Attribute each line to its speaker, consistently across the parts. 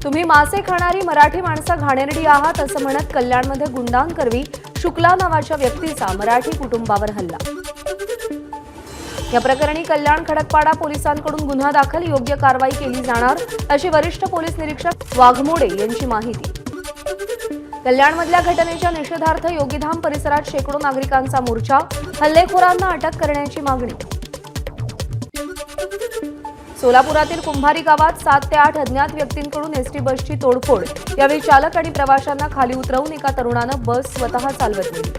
Speaker 1: तुम्ही मासे खाणारी मराठी माणसं घाणेरडी आहात असं म्हणत कल्याणमध्ये गुंडांकरवी शुक्ला नावाच्या व्यक्तीचा मराठी कुटुंबावर हल्ला। या प्रकरणी कल्याण खडकपाडा पोलिसांकडून गुन्हा दाखल, योग्य कारवाई केली जाणार अशी वरिष्ठ पोलीस निरीक्षक वाघमोडे यांची माहिती। कल्याणमधल्या घटनेच्या निषेधार्थ योगीधाम परिसरात शेकडो नागरिकांचा मोर्चा, हल्लेखोरांना अटक करण्याची मागणी। सोलापुरातील कुंभारी गावात 7 ते 8 अज्ञात व्यक्तींकडून एसटी बसची तोडफोड, यावेळी चालक आणि प्रवाशांना खाली उतरवून एका तरुणानं बस स्वतः चालवत नेली।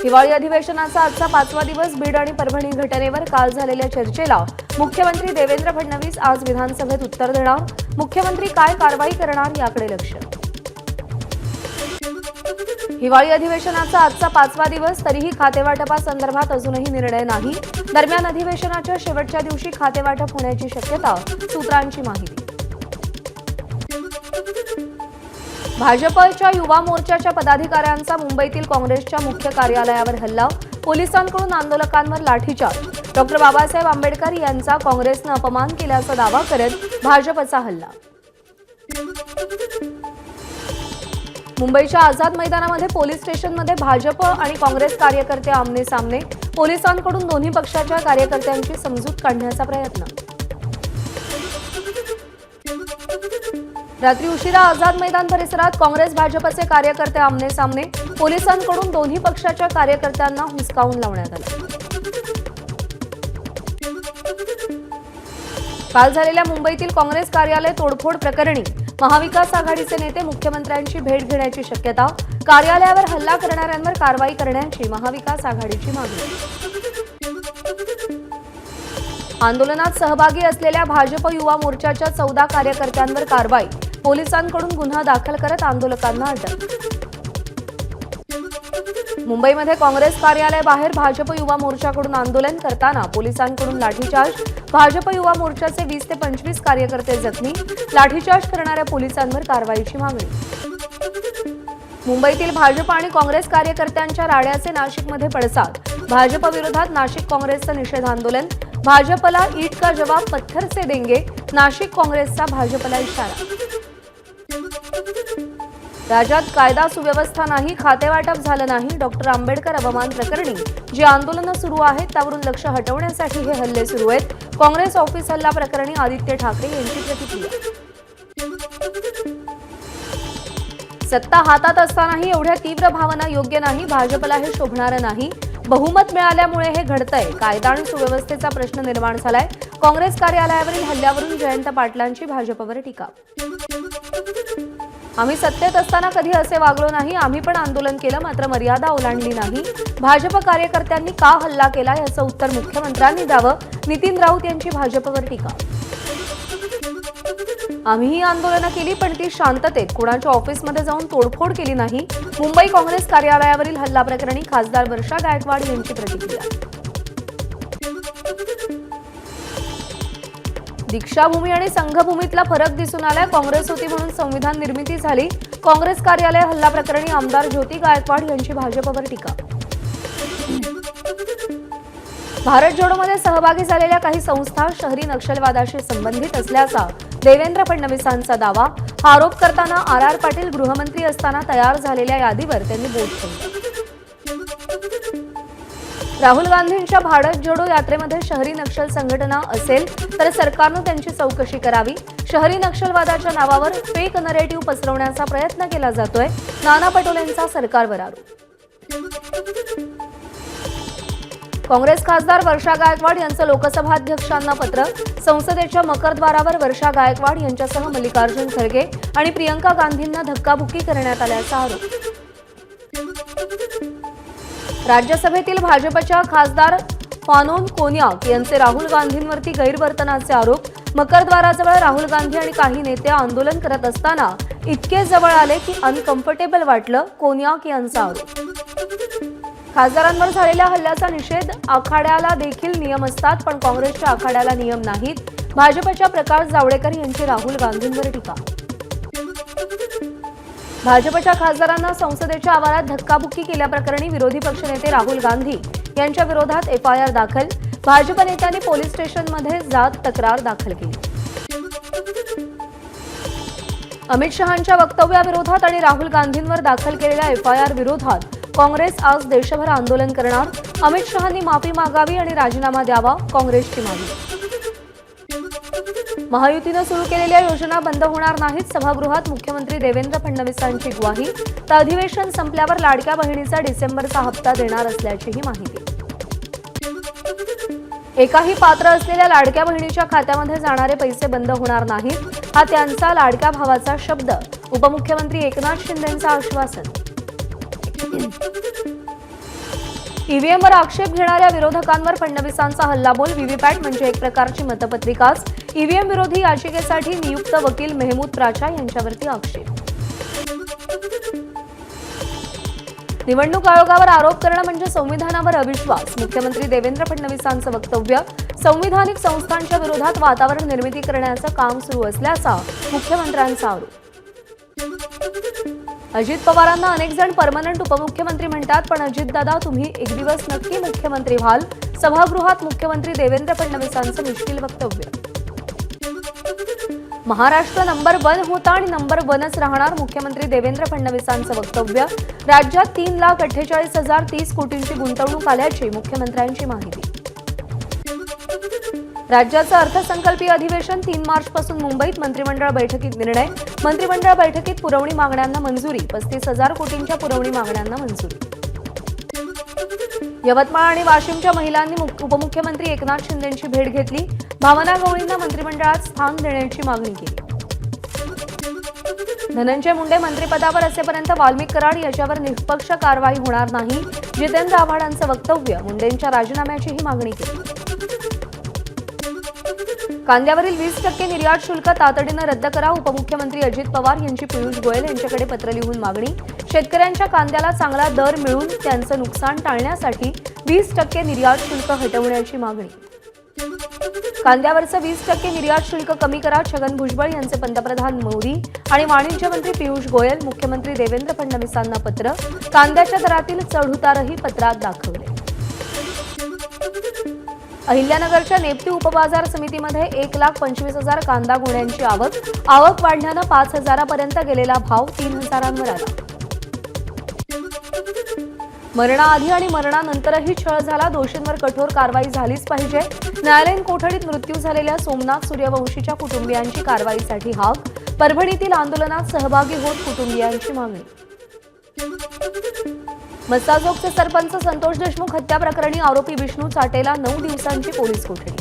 Speaker 1: हिवाळी अधिवेशनाचा आजचा 5वा दिवस, बीड आणि परभणी घटनेवर काल झालेल्या चर्चेला मुख्यमंत्री देवेंद्र फडणवीस आज विधानसभेत उत्तर देणार। मुख्यमंत्री काय कारवाई करणार याकडे लक्ष। हिवाळी अधिवेशनाचा आजचा 5वा दिवस, तरीही खातेवाटपासंदर्भात अजूनही निर्णय नाही। दरम्यान अधिवेशनाच्या शेवटच्या दिवशी खातेवाटप होण्याची शक्यता, सूत्रांची माहिती। भाजपच्या युवा मोर्चाच्या पदाधिकाऱ्यांचा मुंबईतील काँग्रेसच्या मुख्य कार्यालयावर हल्ला, पोलिसांकडून आंदोलकांवर लाठीचार्ज। डॉक्टर बाबासाहेब आंबेडकर यांचा काँग्रेसनं अपमान केल्याचा दावा करत भाजपचा हल्ला। मुंबईच्या आझाद मैदानामध्ये पोलीस स्टेशनमध्ये भाजप आणि काँग्रेस कार्यकर्ते आमने सामने, पोलिसांकडून दोन्ही पक्षाच्या कार्यकर्त्यांची समजूत काढण्याचा प्रयत्न। रात्री उशिरा आझाद मैदान परिसरात काँग्रेस भाजपचे कार्यकर्ते आमने सामने, पोलिसांकडून दोन्ही पक्षाच्या कार्यकर्त्यांना हुसकावून लावण्यात आलं। काल झालेल्या मुंबईतील काँग्रेस कार्यालय तोडफोड प्रकरणी महाविकास आघाडीचे नेते मुख्यमंत्र्यांची भेट घेण्याची शक्यता, कार्यालयावर हल्ला करणाऱ्यांवर कारवाई करण्याची महाविकास आघाडीची मागणी। आंदोलनात सहभागी असलेल्या भाजप युवा मोर्चाच्या 14 कार्यकर्त्यांवर कारवाई, पोलिसांकडून गुन्हा दाखल करत आंदोलकांना अटक। मुंबईमध्ये काँग्रेस कार्यालयाबाहेर भाजप युवा मोर्चाकडून आंदोलन करताना पोलिसांकडून लाठीचार्ज, भाजप युवा मोर्चाचे 20 ते 25 कार्यकर्ते जखमी, लाठीचार्ज करणाऱ्या पोलिसांवर कारवाईची मागणी। मुंबईतील भाजप आणि काँग्रेस कार्यकर्त्यांच्या राड्याचे नाशिकमध्ये पडसाद, भाजप विरोधात नाशिक काँग्रेसचं निषेध आंदोलन, भाजपला ईट का जवाब पत्थर से देंगे, नाशिक काँग्रेसचा भाजपला इशारा। राज्यात कायदा सुव्यवस्था नाही, खातेवाटप झालं नाही, डॉक्टर आंबेडकर अपमान प्रकरणी जी आंदोलनं सुरू आहेत त्यावरून लक्ष हटवण्यासाठी हे हल्ले सुरू आहेत। काँग्रेस ऑफिस हल्ला प्रकरणी आदित्य ठाकरे यांची प्रतिक्रिया। सत्ता हातात असतानाही एवढ्या तीव्र भावना योग्य नाही, भाजपला हे शोभणारं नाही, बहुमत मिळाल्यामुळे हे घडतंय, कायदा आणि सुव्यवस्थेचा प्रश्न निर्माण झालाय। काँग्रेस कार्यालयावरील हल्ल्यावरून जयंत पाटलांची भाजपवर टीका। आम्ही सत्तेत असताना कधी असे वागलो नाही, आम्ही पण आंदोलन केलं, मात्र मर्यादा ओलांडली नाही। भाजप कार्यकर्त्यांनी का हल्ला केला याचं उत्तर मुख्यमंत्र्यांनी द्यावं, नितीन राऊत यांची भाजपवर टीका। आम्हीही आंदोलनं केली, पण ती शांततेत, कोणाच्या ऑफिसमध्ये जाऊन तोडफोड केली नाही। मुंबई काँग्रेस कार्यालयावरील हल्ला प्रकरणी खासदार वर्षा गायकवाड यांची प्रतिक्रिया। दीक्षाभूमी आणि संघभूमीतला फरक दिसून आलाय, काँग्रेस होती म्हणून संविधान निर्मिती झाली। काँग्रेस कार्यालय हल्ला प्रकरणी आमदार ज्योती गायकवाड यांची भाजपवर टीका। भारत जोडोमध्ये सहभागी झालेल्या काही संस्था शहरी नक्षलवादाशी संबंधित असल्याचा देवेंद्र फडणवीसांचा दावा, हा आरोप करताना आर पाटील गृहमंत्री असताना तयार झालेल्या यादीवर त्यांनी बोट ठेवलं। राहुल गांधींच्या भारत जोडो यात्रेमध्ये शहरी नक्षल संघटना असेल तर सरकारनं त्यांची चौकशी करावी, शहरी नक्षलवादाच्या नावावर फेक नरेटिव्ह पसरवण्याचा प्रयत्न केला जातोय, नाना पटोलेंचा सरकारवर आरोप। काँग्रेस खासदार वर्षा गायकवाड यांचं लोकसभा अध्यक्षांना पत्र, संसदेच्या मकरद्वारावर वर्षा गायकवाड यांच्यासह मल्लिकार्जुन खरगे आणि प्रियंका गांधींना धक्काबुक्की करण्यात आल्याचा आरोप। राज्यसभेतील भाजपच्या खासदार फानोन कोन्याक यांचे राहुल गांधींवरती गैरवर्तनाचे आरोप, मकरद्वाराजवळ राहुल गांधी आणि काही नेते आंदोलन करत असताना इतके जवळ आले की अनकम्फर्टेबल वाटलं, कोन्याक यांचा आरोप। खासदारांवर झालेल्या हल्ल्याचा निषेध, आखाड्याला देखील नियम असतात पण काँग्रेसच्या आखाड्याला नियम नाहीत, भाजपच्या प्रकाश जावडेकर यांची राहुल गांधींवर टीका। भाजपच्या खासदारांना संसदेच्या आवारात धक्काबुक्की केल्याप्रकरणी विरोधी पक्षनेते राहुल गांधी यांच्या विरोधात एफआयआर दाखल, भाजप नेत्यांनी पोलीस स्टेशनमध्ये जात तक्रार दाखल केली। अमित शहांच्या वक्तव्याविरोधात आणि राहुल गांधींवर दाखल केलेल्या एफआयआर विरोधात काँग्रेस आज देशभर आंदोलन करणार. अमित शहांनी माफी मागावी आणि राजीनामा द्यावा, काँग्रेसची मागणी. महायुतीनं सुरू केलेल्या योजना बंद होणार नाहीत. सभागृहात मुख्यमंत्री देवेंद्र फडणवीसांची ग्वाही. तर अधिवेशन संपल्यावर लाडक्या बहिणीचा डिसेंबरचा हप्ता देणार असल्याचीही माहिती. एकाही पात्र असलेल्या लाडक्या बहिणीच्या खात्यामध्ये जाणारे पैसे बंद होणार नाहीत, हा त्यांचा लाडक्या भावाचा शब्द. उपमुख्यमंत्री एकनाथ शिंदेंचं आश्वासन. ईव्हीएमवर आक्षेप घेणाऱ्या विरोधकांवर फडणवीसांचा हल्लाबोल. व्हीव्हीपॅट म्हणजे एक प्रकारची मतपत्रिकाच. ईव्हीएम विरोधी याचिकेसाठी नियुक्त वकील मेहमूद प्राचा यांच्यावरती आक्षेप. निवडणूक आयोगावर आरोप करणं म्हणजे संविधानावर अविश्वास. मुख्यमंत्री देवेंद्र फडणवीसांचं वक्तव्य. संविधानिक संस्थांच्या विरोधात वातावरण निर्मिती करण्याचं काम सुरू असल्याचा मुख्यमंत्र्यांचा आरोप. अजित पवारांना अनेक जण परमनंट उपमुख्यमंत्री म्हणतात, पण अजितदादा तुम्ही एक दिवस नक्की मुख्यमंत्री व्हाल. सभागृहात मुख्यमंत्री देवेंद्र फडणवीसांचं मिश्किल वक्तव्य. महाराष्ट्र नंबर 1 होता आणि नंबर 1च राहणार. मुख्यमंत्री देवेंद्र फडणवीसांचं वक्तव्य. राज्यात 3,48,030 कोटींची गुंतवणूक आल्याची मुख्यमंत्र्यांची माहिती. राज्याचं अर्थसंकल्पीय अधिवेशन 3 मार्चपासून मुंबईत. मंत्रिमंडळ बैठकीत निर्णय. मंत्रिमंडळ बैठकीत पुरवणी मागण्यांना मंजुरी. 35,000 कोटींच्या पुरवणी मागण्यांना मंजुरी. यवतमाळ आणि वाशिमच्या महिलांनी उपमुख्यमंत्री एकनाथ शिंदेंची भेट घेतली. भावना गवळींना मंत्रिमंडळात स्थान देण्याची मागणी केली. धनंजय मुंडे मंत्रिपदावर असेपर्यंत वाल्मिक कराड याच्यावर निष्पक्ष कारवाई होणार नाही. जितेंद्र आव्हाडांचं वक्तव्य. मुंडेंच्या राजीनाम्याचीही मागणी केली. कांद्यावरील 20% निर्यात शुल्क तातडीनं रद्द करा. उपमुख्यमंत्री अजित पवार यांची पियुष गोयल यांच्याकडे पत्र लिहून मागणी. शेतकऱ्यांच्या कांद्याला चांगला दर मिळून त्यांचं नुकसान टाळण्यासाठी 20% निर्यात शुल्क हटवण्याची मागणी. कांद्यावरचं 20% निर्यात शुल्क कमी करा. छगन भुजबळ यांचे पंतप्रधान मोदी आणि वाणिज्य मंत्री पियुष गोयल मुख्यमंत्री देवेंद्र फडणवीसांना पत्र. कांद्याच्या दरातील चढउतारही पत्रात दाखवले. अहिल्यानगरच्या नेप्ती उपबाजार समितीमध्ये 1,25,000 कांदा गोण्यांची आवक वाढल्यानं 5,000पर्यंत गेलेला भाव 3,000वर आला. मरणाआधी आणि मरणानंतरही छळ झाला. दोषींवर कठोर कारवाई झालीच पाहिजे. न्यायालयीन कोठडीत मृत्यू झालेल्या सोमनाथ सूर्यवंशीच्या कुटुंबियांची कारवाईसाठी हाक. परभणीतील आंदोलनात सहभागी होत कुटुंबियांची मागणी. मस्साजोगचे सरपंच संतोष देशमुख हत्या प्रकरणी आरोपी विष्णू चाटेला 9 दिवसांची पोलीस कोठडी.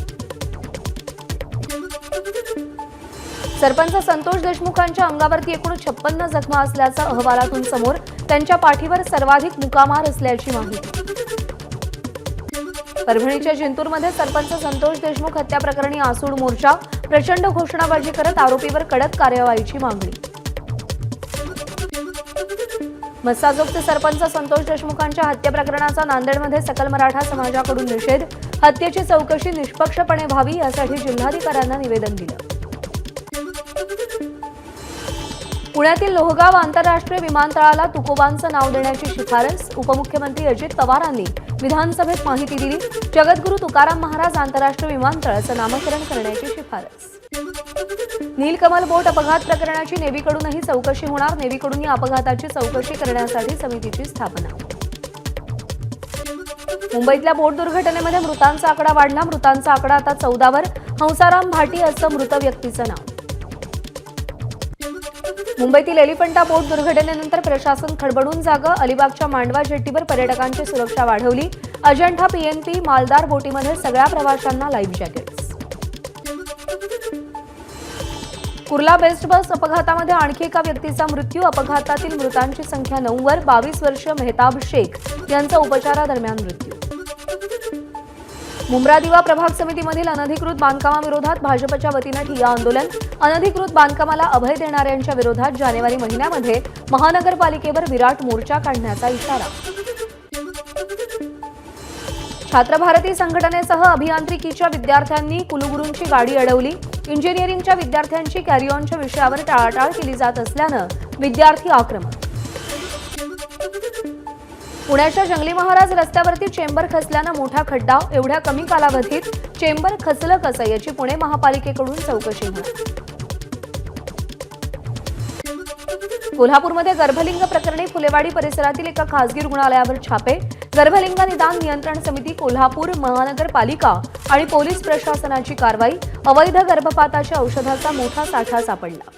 Speaker 1: सरपंच संतोष देशमुखांच्या अंगावरती एकूण 56 जखमा असल्याचं अहवालातून समोर. त्यांच्या पाठीवर सर्वाधिक मुकामार असल्याची माहिती. परभणीच्या जिंतूरमध्ये सरपंच संतोष देशमुख हत्या प्रकरणी आसूड मोर्चा. प्रचंड घोषणाबाजी करत आरोपीवर कडक कार्यवाहीची मागणी. मस्साजोगचे सरपंच संतोष देशमुखांच्या हत्या प्रकरणाचा नांदेडमध्ये सकल मराठा समाजाकडून निषेध. हत्येची चौकशी निष्पक्षपणे व्हावी यासाठी जिल्हाधिकाऱ्यांना निवेदन दिलं. पुण्यातील लोहगाव आंतरराष्ट्रीय विमानतळाला तुकोबांचं नाव देण्याची शिफारस. उपमुख्यमंत्री अजित पवारांनी विधानसभेत माहिती दिली. जगद्गुरू तुकाराम महाराज आंतरराष्ट्रीय विमानतळाचं नामकरण करण्याची शिफारस. नीलकमल बोट अपघात प्रकरणाची नेव्हीकडूनही चौकशी होणार. नेव्हीकडून या अपघाताची चौकशी करण्यासाठी समितीची स्थापना. मुंबईतल्या बोट दुर्घटनेमध्ये मृतांचा आकडा वाढला. मृतांचा आकडा आता 14वर. हंसाराम भाटी असं मृत व्यक्तीचं नाव. मुंबईतील एलिफंटा बोट दुर्घटनेनंतर प्रशासन खडबडून जागं. अलिबागच्या मांडवा जेट्टीवर पर्यटकांची सुरक्षा वाढवली. अजंठा पीएनपी मालदार बोटीमध्ये सगळ्या प्रवाशांना लाईफ जॅकेट्स. कुर्ला बेस्ट बस अपघातामध्ये आणखी एका व्यक्तीचा मृत्यू. अपघातातील मृतांची संख्या 9वर. 22 वर्षीय मेहताब शेख यांचा उपचारादरम्यान मृत्यू. मुंब्रा दिवा प्रभाग समितीमधील अनधिकृत बांधकामाविरोधात भाजपच्या वतीनं ठिय्या आंदोलन. अनधिकृत बांधकामाला अभय देणाऱ्यांच्या विरोधात जानेवारी महिन्यामध्ये महानगरपालिकेवर विराट मोर्चा काढण्याचा इशारा. छात्र भारती संघटनेसह अभियांत्रिकीच्या विद्यार्थ्यांनी कुलगुरूंची गाडी अडवली. इंजिनिअरिंगच्या विद्यार्थ्यांची कॅरी ऑनच्या विषयावर टाळाटाळ केली जात असल्यानं विद्यार्थी आक्रमक. पुण्याच्या जंगली महाराज रस्त्यावरती चेंबर खचल्यानं मोठा खड्डा. एवढ्या कमी कालावधीत चेंबर खचलं कसं याची पुणे महापालिकेकडून चौकशी होणार. कोल्हापूरमध्ये गर्भलिंग प्रकरणी फुलेवाडी परिसरातील एका खासगी रुग्णालयावर छापे. गर्भलिंग निदान नियंत्रण समिती, कोल्हापूर महानगरपालिका आणि पोलीस प्रशासनाची कारवाई. अवैध गर्भपाताच्या औषधाचा मोठा साठा सापडला.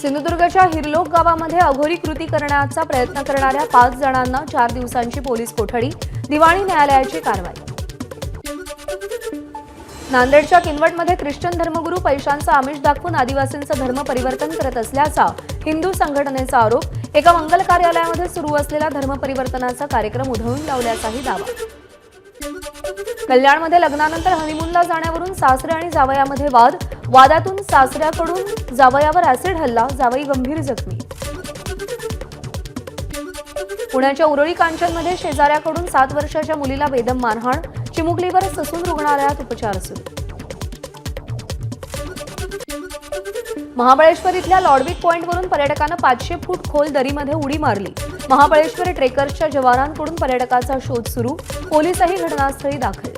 Speaker 1: सिंधुदुर्गच्या हिरलोक गावामध्ये अघोरी कृती करण्याचा प्रयत्न करणाऱ्या 5 जणांना 4 दिवसांची पोलीस कोठडी. दिवाणी न्यायालयाची कारवाई. नांदेडच्या किनवटमध्ये ख्रिश्चन धर्मगुरू पैशांचा आमिष दाखवून आदिवासींचं धर्म परिवर्तन करत असल्याचा हिंदू संघटनेचा आरोप. एका मंगल कार्यालयामध्ये सुरू असलेला धर्म परिवर्तनाचा कार्यक्रम उधळून लावल्याचाही दावा. कल्याणमध्ये लग्नानंतर हनीमूनला जाण्यावरून सासरे आणि जावयामध्ये वाद. वादातून सासऱ्याकडून जावयावर ऍसिड हल्ला, जावई गंभीर जखमी. पुण्याच्या उरळी कांचनमध्ये शेजाऱ्याकडून 7 वर्षाच्या मुलीला बेदम मारहाण. चिमुकलीवर ससून रुग्णालयात उपचार सुरू. महाबळेश्वर इथल्या लॉडविक पॉइंटवरून पर्यटकानं 500 फूट खोल दरीमध्ये उडी मारली. महाबळेश्वर ट्रेकर्सच्या जवानांकडून पर्यटकाचा शोध सुरू. पोलीसही घटनास्थळी दाखल.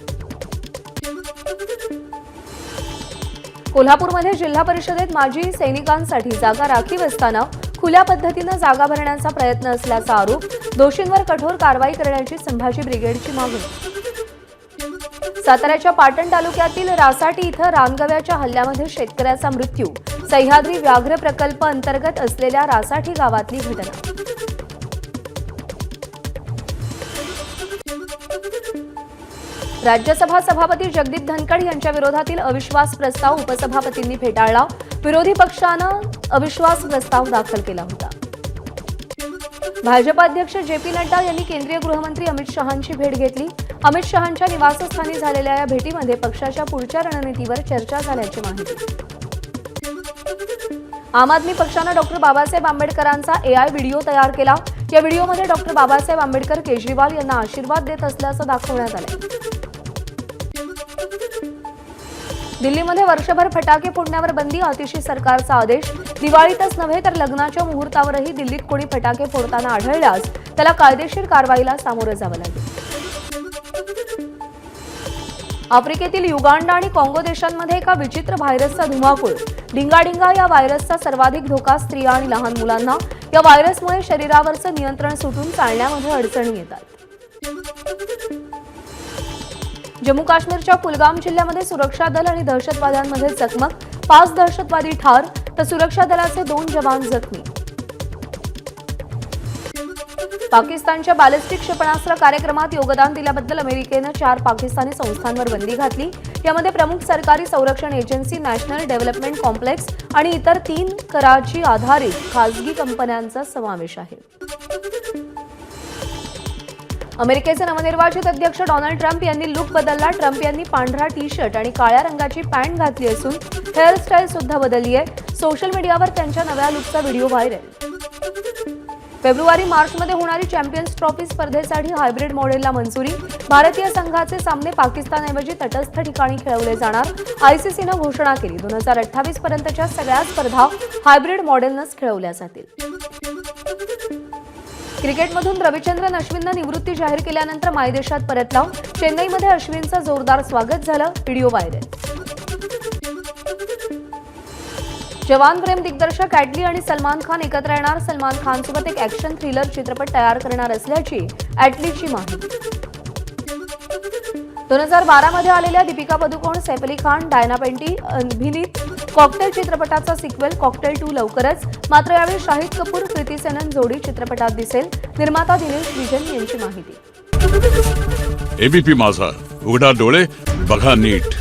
Speaker 1: कोल्हापूरमध्ये जिल्हा परिषदेत माजी सैनिकांसाठी जागा राखीव असताना खुल्या पद्धतीनं जागा भरण्याचा प्रयत्न असल्याचा आरोप. दोषींवर कठोर कारवाई करण्याची संभाजी ब्रिगेडची मागणी. साताऱ्याच्या पाटण तालुक्यातील रासाटी इथं रानगव्याच्या हल्ल्यामध्ये शेतकऱ्याचा मृत्यू. सह्याद्री व्याघ्र प्रकल्प अंतर्गत असलेल्या रासाटी गावातली घटना. राज्यसभा सभापती जगदीप धनखड यांच्या विरोधातील अविश्वास प्रस्ताव उपसभापतींनी फेटाळला. विरोधी पक्षानं अविश्वास प्रस्ताव दाखल केला होता. भाजप अध्यक्ष जे.पी. नड्डा यांनी केंद्रीय गृहमंत्री अमित शहांची भेट घेतली. अमित शहांच्या निवासस्थानी झालेल्या या भेटीमध्ये पक्षाच्या पुढच्या रणनीतीवर चर्चा झाल्याची माहिती. आम आदमी पक्षानं डॉक्टर बाबासाहेब आंबेडकरांचा एआय व्हिडिओ तयार केला. या व्हिडिओमध्ये डॉक्टर बाबासाहेब आंबेडकर केजरीवाल यांना आशीर्वाद देत असल्याचं दाखवण्यात आलं. दिल्लीमध्ये वर्षभर फटाके फोडण्यावर बंदी. आतिशी सरकारचा आदेश. दिवाळीतच नव्हे तर लग्नाच्या मुहूर्तावरही दिल्लीत कोणी फटाके फोडताना आढळल्यास त्याला कायदेशीर कारवाईला सामोरं जावं लागेल. आफ्रिकेतील युगांडा आणि काँगो देशांमध्ये एका विचित्र व्हायरसचा धुमाकूळ. डिंगाडिंगा या व्हायरसचा सर्वाधिक धोका स्त्रिया आणि लहान मुलांना. या व्हायरसमुळे शरीरावरचं नियंत्रण सुटून चालण्यामध्ये अडचणी येतात. जम्मू काश्मीरच्या कुलगाम जिल्ह्यामध्ये सुरक्षा दल आणि दहशतवाद्यांमध्ये चकमक. 5 दहशतवादी ठार तर सुरक्षा दलाचे 2 जवान जखमी. पाकिस्तानच्या बॅलिस्टिक क्षेपणास्त्र कार्यक्रमात योगदान दिल्याबद्दल अमेरिकेनं 4 पाकिस्तानी संस्थांवर बंदी घातली. यामध्ये प्रमुख सरकारी संरक्षण एजन्सी, नॅशनल डेव्हलपमेंट कॉम्प्लेक्स आणि इतर 3 कराची आधारित खासगी कंपन्यांचा समावेश आहे. अमेरिकेचे नवनिर्वाचित अध्यक्ष डोनाल्ड ट्रम्प यांनी लुक बदलला. ट्रम्प यांनी पांढरा टी-शर्ट आणि काळ्या रंगाची पॅन्ट घातली असून हेअरस्टाईल सुद्धा बदलली आहे. सोशल मीडियावर त्यांच्या नव्या लुकचा व्हिडिओ व्हायरल. फेब्रुवारी-मार्चमध्ये होणारी चॅम्पियन्स ट्रॉफी स्पर्धेसाठी हायब्रिड मॉडेलला मंजुरी. भारतीय संघाचे सामने पाकिस्तानऐवजी तटस्थ ठिकाणी खेळवले जाणार. आयसीसीनं घोषणा केली. 2028 पर्यंतच्या सगळ्या स्पर्धा हायब्रिड मॉडेलनंच खेळवल्या जातील. क्रिकेटमधून रविचंद्रन अश्विननं निवृत्ती जाहीर केल्यानंतर मायदेशात परतला. चेन्नईमध्ये अश्विनचं जोरदार स्वागत झालं. Video viral. जवान प्रेम दिग्दर्शक ॲटली आणि सलमान खान एकत्र येणार. सलमान खानसोबत एक ॲक्शन थ्रिलर चित्रपट तयार करणार असल्याची ॲटलीची माहिती. 2012 मध्ये आलेल्या दीपिका पदुकोण, सैफ अली खान, डायना पेंटी अभिनीत कॉकटेल चित्रपटाचा सिक्वेल कॉकटेल 2 लवकरच. मात्र यावेळी शाहिद कपूर, कृती सेनन जोडी चित्रपटात दिसेल. निर्माता दिनेश विजन यांची माहिती.
Speaker 2: एबीपी माझा, उघडा डोळे बघा नीट.